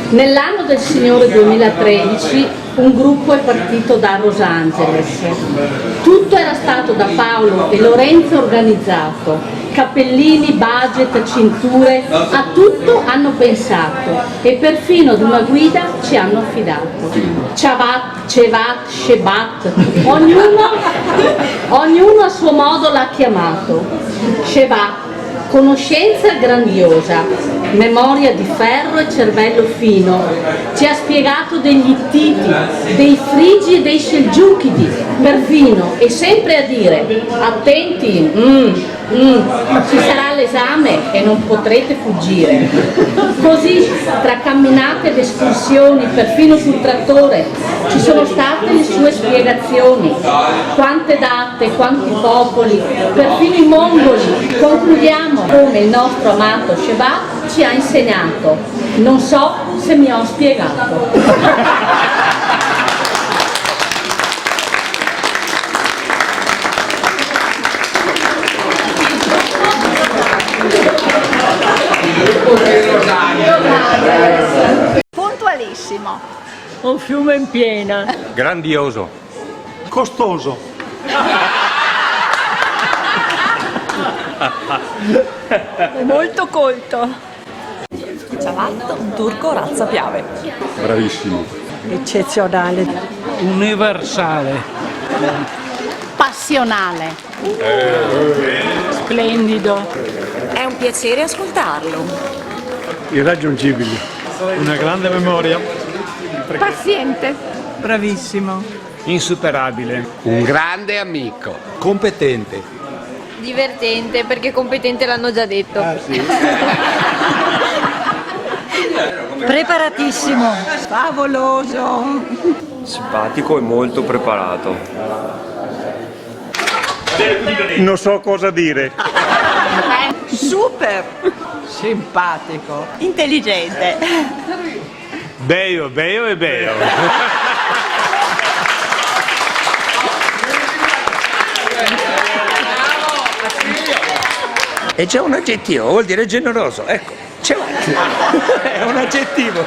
Nell'anno del Signore 2013 un gruppo è partito da Los Angeles. Tutto era stato da Paolo e Lorenzo organizzato. Cappellini, budget, cinture, a tutto hanno pensato e perfino di una guida ci hanno affidato. Chavat, Cevat, Shebat, ognuno a suo modo l'ha chiamato. Shevat, conoscenza grandiosa, memoria di ferro e cervello fino, ci ha spiegato degli Ittiti, dei Frigi e dei Selgiukidi, perfino, e sempre a dire, attenti, ci sarà l'esame e non potrete fuggire. Così, tra camminate ed escursioni, perfino sul trattore, ci sono state le sue spiegazioni. Quante date, quanti popoli, perfino i mongoli. Concludiamo come il nostro amato Shevat ci ha insegnato. Non so se mi ho spiegato. Puntualissimo. Un fiume in piena. Grandioso. Costoso. Molto colto. Ciavatto, un turco razza piave. Bravissimo. Eccezionale. Universale. Passionale. Splendido. È un piacere ascoltarlo. Irraggiungibile. Una grande memoria. Paziente. Bravissimo. Insuperabile. Un grande amico. Competente. Divertente, perché competente l'hanno già detto. Preparatissimo. Favoloso. Simpatico e molto preparato. Non so cosa dire. Super. Simpatico. Intelligente. Beo e beo. È già un aggettivo, vuol dire generoso. Ecco, ce l'ha. È un aggettivo.